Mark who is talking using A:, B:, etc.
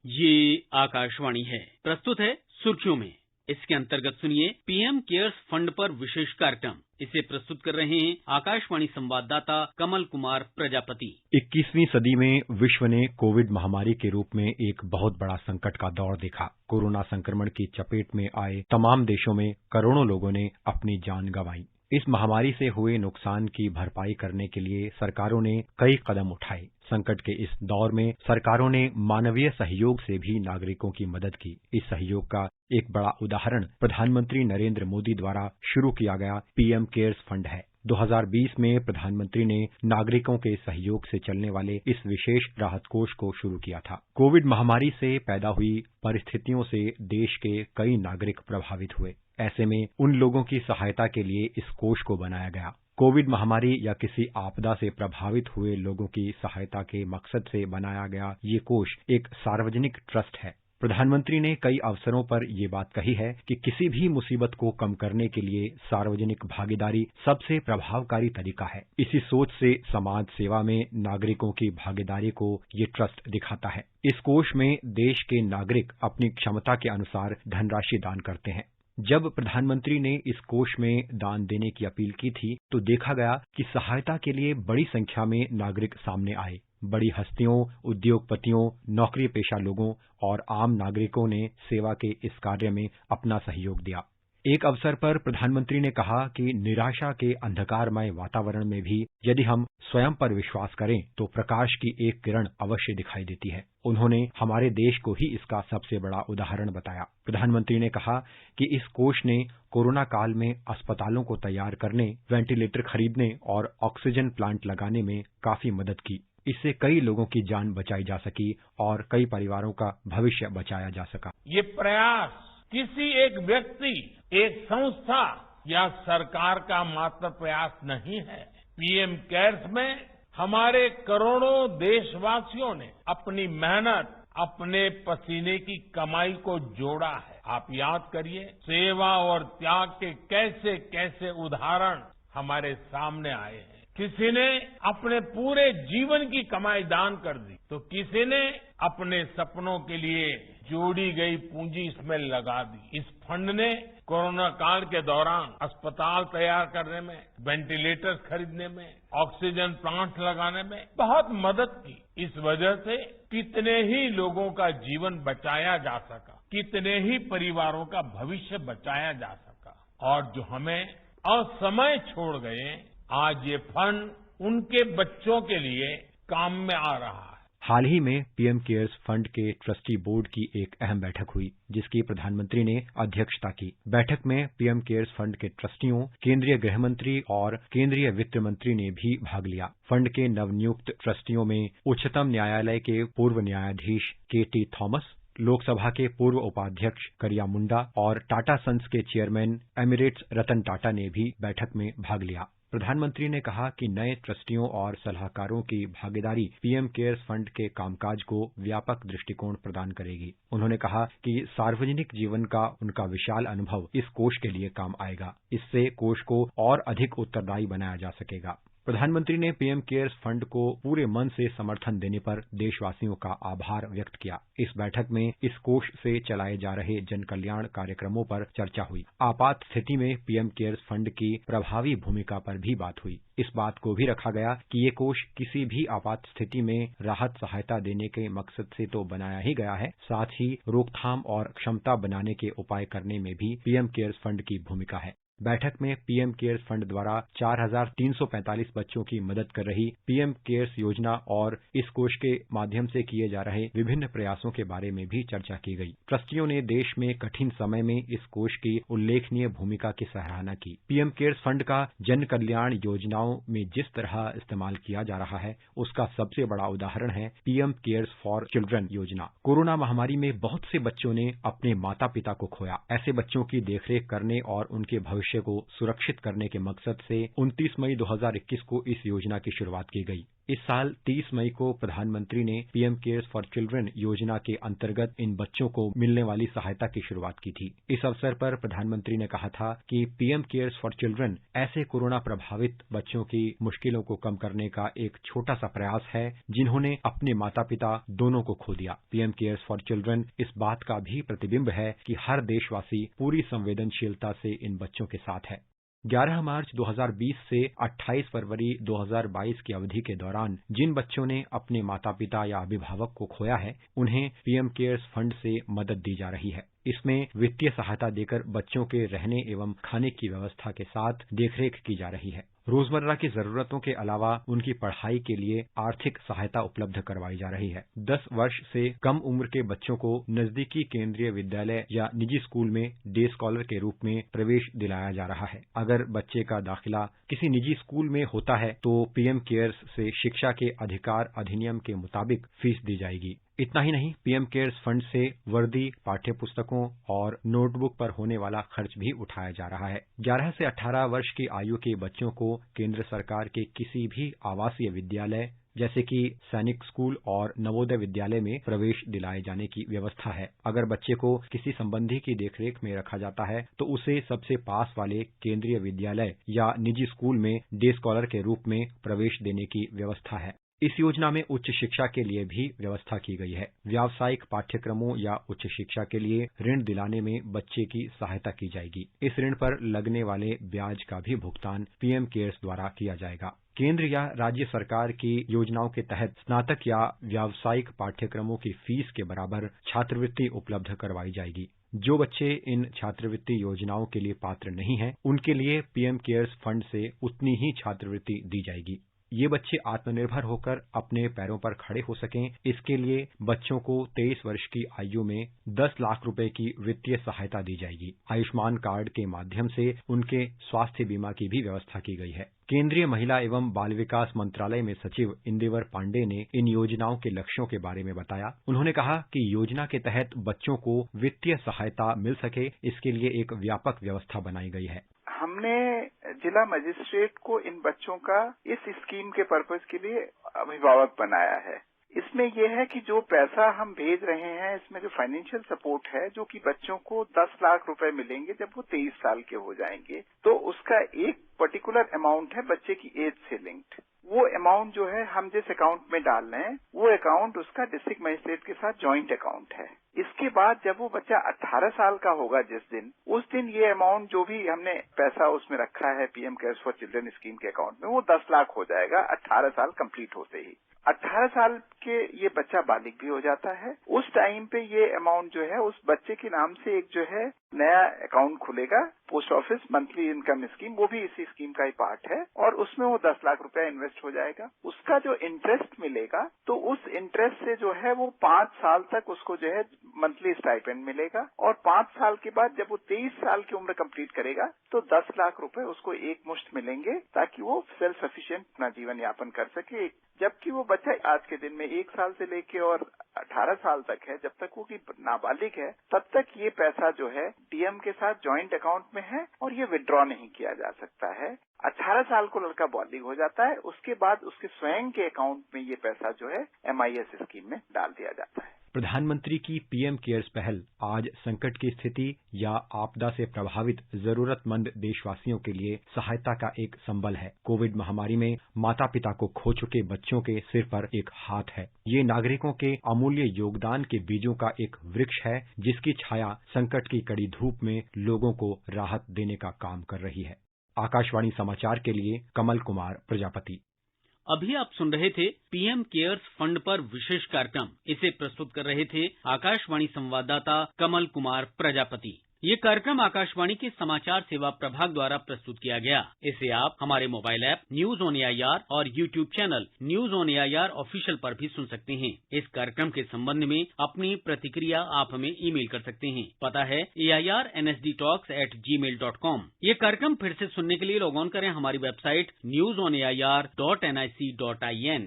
A: ये आकाशवाणी है। प्रस्तुत है सुर्खियों में। इसके अंतर्गत सुनिए पीएम केयर्स फंड पर विशेष कार्यक्रम। इसे प्रस्तुत कर रहे हैं आकाशवाणी संवाददाता कमल कुमार प्रजापति।
B: 21वीं सदी में विश्व ने कोविड महामारी के रूप में एक बहुत बड़ा संकट का दौर देखा। कोरोना संक्रमण की चपेट में आए तमाम देशों में करोड़ों लोगों ने अपनी जान गंवाई। इस महामारी से हुए नुकसान की भरपाई करने के लिए सरकारों ने कई कदम उठाए। संकट के इस दौर में सरकारों ने मानवीय सहयोग से भी नागरिकों की मदद की। इस सहयोग का एक बड़ा उदाहरण प्रधानमंत्री नरेंद्र मोदी द्वारा शुरू किया गया पीएम केयर्स फंड है। 2020 में प्रधानमंत्री ने नागरिकों के सहयोग से चलने वाले इस विशेष राहत कोष को शुरू किया था। कोविड महामारी से पैदा हुई परिस्थितियों से देश के कई नागरिक प्रभावित हुए। ऐसे में उन लोगों की सहायता के लिए इस कोष को बनाया गया। कोविड महामारी या किसी आपदा से प्रभावित हुए लोगों की सहायता के मकसद से बनाया गया ये कोष एक सार्वजनिक ट्रस्ट है। प्रधानमंत्री ने कई अवसरों पर ये बात कही है कि किसी भी मुसीबत को कम करने के लिए सार्वजनिक भागीदारी सबसे प्रभावकारी तरीका है। इसी सोच से समाज सेवा में नागरिकों की भागीदारी को ये ट्रस्ट दिखाता है। इस कोष में देश के नागरिक अपनी क्षमता के अनुसार धनराशि दान करते हैं। जब प्रधानमंत्री ने इस कोष में दान देने की अपील की थी तो देखा गया कि सहायता के लिए बड़ी संख्या में नागरिक सामने आए। बड़ी हस्तियों, उद्योगपतियों, नौकरी पेशा लोगों और आम नागरिकों ने सेवा के इस कार्य में अपना सहयोग दिया। एक अवसर पर प्रधानमंत्री ने कहा कि निराशा के अंधकारमय वातावरण में भी यदि हम स्वयं पर विश्वास करें तो प्रकाश की एक किरण अवश्य दिखाई देती है। उन्होंने हमारे देश को ही इसका सबसे बड़ा उदाहरण बताया। प्रधानमंत्री ने कहा कि इस कोष ने कोरोना काल में अस्पतालों को तैयार करने, वेंटिलेटर खरीदने और ऑक्सीजन प्लांट लगाने में काफी मदद की। इससे कई लोगों की जान बचाई जा सकी और कई परिवारों का भविष्य बचाया जा सका।
C: ये प्रयास किसी एक व्यक्ति, एक संस्था या सरकार का मात्र प्रयास नहीं है। पीएम केयर्स में हमारे करोड़ों देशवासियों ने अपनी मेहनत, अपने पसीने की कमाई को जोड़ा है। आप याद करिए, सेवा और त्याग के कैसे कैसे उदाहरण हमारे सामने आए हैं। किसी ने अपने पूरे जीवन की कमाई दान कर दी तो किसी ने अपने सपनों के लिए जोड़ी गई पूंजी इसमें लगा दी। इस फंड ने कोरोना काल के दौरान अस्पताल तैयार करने में, वेंटिलेटर्स खरीदने में, ऑक्सीजन प्लांट लगाने में बहुत मदद की। इस वजह से कितने ही लोगों का जीवन बचाया जा सका, कितने ही परिवारों का भविष्य बचाया जा सका। और जो हमें असमय छोड़ गए, आज ये फंड उनके बच्चों के लिए काम में आ रहा है।
B: हाल ही में पीएम केयर्स फंड के ट्रस्टी बोर्ड की एक अहम बैठक हुई जिसकी प्रधानमंत्री ने अध्यक्षता की। बैठक में पीएम केयर्स फंड के ट्रस्टियों, केंद्रीय गृह मंत्री और केंद्रीय वित्त मंत्री ने भी भाग लिया। फंड के नवनियुक्त ट्रस्टियों में उच्चतम न्यायालय के पूर्व न्यायाधीश के.टी. थॉमस, लोकसभा के पूर्व उपाध्यक्ष करिया मुंडा और टाटा सन्स के चेयरमैन एमिरेट्स रतन टाटा ने भी बैठक में भाग लिया। प्रधानमंत्री ने कहा कि नए ट्रस्टियों और सलाहकारों की भागीदारी पीएम केयर्स फंड के कामकाज को व्यापक दृष्टिकोण प्रदान करेगी। उन्होंने कहा कि सार्वजनिक जीवन का उनका विशाल अनुभव इस कोष के लिए काम आएगा। इससे कोष को और अधिक उत्तरदायी बनाया जा सकेगा। प्रधानमंत्री ने पीएम केयर्स फंड को पूरे मन से समर्थन देने पर देशवासियों का आभार व्यक्त किया। इस बैठक में इस कोष से चलाए जा रहे जन कल्याण कार्यक्रमों पर चर्चा हुई। आपात स्थिति में पीएम केयर्स फंड की प्रभावी भूमिका पर भी बात हुई। इस बात को भी रखा गया कि ये कोष किसी भी आपात स्थिति में राहत सहायता देने के मकसद से तो बनाया ही गया है, साथ ही रोकथाम और क्षमता बनाने के उपाय करने में भी पीएम केयर्स फंड की भूमिका है। बैठक में पीएम केयर्स फंड द्वारा 4,345 बच्चों की मदद कर रही पीएम केयर्स योजना और इस कोष के माध्यम से किए जा रहे विभिन्न प्रयासों के बारे में भी चर्चा की गई। ट्रस्टियों ने देश में कठिन समय में इस कोष की उल्लेखनीय भूमिका की सराहना की। पीएम केयर्स फंड का जन कल्याण योजनाओं में जिस तरह इस्तेमाल किया जा रहा है उसका सबसे बड़ा उदाहरण है पीएम केयर्स फॉर चिल्ड्रन योजना। कोरोना महामारी में बहुत से बच्चों ने अपने माता पिता को खोया। ऐसे बच्चों की देखरेख करने और उनके भविष्य को सुरक्षित करने के मकसद से 29 मई 2021 को इस योजना की शुरुआत की गई। इस साल 30 मई को प्रधानमंत्री ने पीएम केयर्स फॉर चिल्ड्रन योजना के अंतर्गत इन बच्चों को मिलने वाली सहायता की शुरुआत की थी। इस अवसर पर प्रधानमंत्री ने कहा था कि पीएम केयर्स फॉर चिल्ड्रन ऐसे कोरोना प्रभावित बच्चों की मुश्किलों को कम करने का एक छोटा सा प्रयास है जिन्होंने अपने माता पिता दोनों को खो दिया। पीएम केयर्स फॉर चिल्ड्रन इस बात का भी प्रतिबिंब है कि हर देशवासी पूरी संवेदनशीलता से इन बच्चों के साथ है। 11 मार्च 2020 से 28 फरवरी 2022 की अवधि के दौरान जिन बच्चों ने अपने माता पिता या अभिभावक को खोया है, उन्हें पीएम केयर्स फंड से मदद दी जा रही है। इसमें वित्तीय सहायता देकर बच्चों के रहने एवं खाने की व्यवस्था के साथ देखरेख की जा रही है। रोजमर्रा की जरूरतों के अलावा उनकी पढ़ाई के लिए आर्थिक सहायता उपलब्ध करवाई जा रही है। 10 वर्ष से कम उम्र के बच्चों को नजदीकी केंद्रीय विद्यालय या निजी स्कूल में डे स्कॉलर के रूप में प्रवेश दिलाया जा रहा है। अगर बच्चे का दाखिला किसी निजी स्कूल में होता है तो पीएम केयर्स से शिक्षा के अधिकार अधिनियम के मुताबिक फीस दी जाएगी। इतना ही नहीं, पीएम केयर्स फंड से वर्दी, पाठ्य पुस्तकों और नोटबुक पर होने वाला खर्च भी उठाया जा रहा है। 11 से 18 वर्ष की आयु के बच्चों को केंद्र सरकार के किसी भी आवासीय विद्यालय जैसे कि सैनिक स्कूल और नवोदय विद्यालय में प्रवेश दिलाए जाने की व्यवस्था है। अगर बच्चे को किसी संबंधी की देखरेख में रखा जाता है तो उसे सबसे पास वाले केंद्रीय विद्यालय या निजी स्कूल में डे स्कॉलर के रूप में प्रवेश देने की व्यवस्था है। इस योजना में उच्च शिक्षा के लिए भी व्यवस्था की गई है। व्यावसायिक पाठ्यक्रमों या उच्च शिक्षा के लिए ऋण दिलाने में बच्चे की सहायता की जाएगी। इस ऋण पर लगने वाले ब्याज का भी भुगतान पीएम केयर्स द्वारा किया जाएगा। केंद्र या राज्य सरकार की योजनाओं के तहत स्नातक या व्यावसायिक पाठ्यक्रमों की फीस के बराबर छात्रवृत्ति उपलब्ध करवाई जाएगी। जो बच्चे इन छात्रवृत्ति योजनाओं के लिए पात्र नहीं हैं, उनके लिए पीएम केयर्स फंड से उतनी ही छात्रवृत्ति दी जाएगी। ये बच्चे आत्मनिर्भर होकर अपने पैरों पर खड़े हो सकें, इसके लिए बच्चों को 23 वर्ष की आयु में 10 लाख रुपए की वित्तीय सहायता दी जाएगी। आयुष्मान कार्ड के माध्यम से उनके स्वास्थ्य बीमा की भी व्यवस्था की गई है। केंद्रीय महिला एवं बाल विकास मंत्रालय में सचिव इंदिवर पांडे ने इन योजनाओं के लक्ष्यों के बारे में बताया। उन्होंने कहा कि योजना के तहत बच्चों को वित्तीय सहायता मिल सके, इसके लिए एक व्यापक व्यवस्था बनाई गई है।
D: हमने जिला मजिस्ट्रेट को इन बच्चों का इस स्कीम के पर्पज के लिए अभिभावक बनाया है। इसमें यह है कि जो पैसा हम भेज रहे हैं, इसमें जो फाइनेंशियल सपोर्ट है, जो कि बच्चों को 10 लाख रुपए मिलेंगे जब वो 23 साल के हो जाएंगे, तो उसका एक पर्टिकुलर अमाउंट है बच्चे की एज से लिंक्ड। वो अमाउंट जो है हम जिस अकाउंट में डाल रहे हैं, वो अकाउंट उसका डिस्ट्रिक्ट मजिस्ट्रेट के साथ जॉइंट अकाउंट है। इसके बाद जब वो बच्चा 18 साल का होगा जिस दिन, उस दिन ये अमाउंट जो भी हमने पैसा उसमें रखा है PM cares for children scheme के अकाउंट में, वो 10 लाख हो जाएगा 18 साल कंप्लीट होते ही। 18 साल के ये बच्चा बालिग भी हो जाता है। उस टाइम पे ये अमाउंट जो है उस बच्चे के नाम से एक जो है नया अकाउंट खुलेगा, post office monthly income scheme, वो भी इसी स्कीम का ही पार्ट है, और उसमें वो 10 लाख रुपया इन्वेस्ट हो जाएगा। उसका जो इंटरेस्ट मिलेगा, तो उस इंटरेस्ट से जो है वो 5 साल तक उसको जो है मंथली स्टाइपेंड मिलेगा, और 5 साल के बाद जब वो 23 साल की उम्र कंप्लीट करेगा तो 10 लाख रुपए उसको एक मुश्त मिलेंगे, ताकि वो सेल्फ सफिशिएंट अपना जीवन यापन कर सके। जबकि वो बच्चा आज के दिन में 1 साल से लेके और 18 साल तक है, जब तक वो की नाबालिग है, तब तक ये पैसा जो है डीएम के साथ जॉइंट अकाउंट में है और ये विड्रॉ नहीं किया जा सकता है। 18 साल को लड़का बालिग हो जाता है, उसके बाद उसके स्वयं के अकाउंट में ये पैसा जो है MIS स्कीम में डाल दिया जाता है।
B: प्रधानमंत्री की पीएम केयर्स पहल आज संकट की स्थिति या आपदा से प्रभावित जरूरतमंद देशवासियों के लिए सहायता का एक संबल है। कोविड महामारी में माता पिता को खो चुके बच्चों के सिर पर एक हाथ है। ये नागरिकों के अमूल्य योगदान के बीजों का एक वृक्ष है, जिसकी छाया संकट की कड़ी धूप में लोगों को राहत देने का काम कर रही है। आकाशवाणी समाचार के लिए कमल कुमार प्रजापति।
A: अभी आप सुन रहे थे पीएम केयर्स फंड पर विशेष कार्यक्रम। इसे प्रस्तुत कर रहे थे आकाशवाणी संवाददाता कमल कुमार प्रजापति। ये कार्यक्रम आकाशवाणी के समाचार सेवा प्रभाग द्वारा प्रस्तुत किया गया। इसे आप हमारे mobile app news on AIR और YouTube channel news on AIR official पर भी सुन सकते हैं। इस कार्यक्रम के संबंध में अपनी प्रतिक्रिया आप हमें ईमेल कर सकते हैं। पता है AIRNSDtalks@gmail.com। ये कार्यक्रम फिर से सुनने के लिए लॉग ऑन करें हमारी वेबसाइट newsonair.nic.in।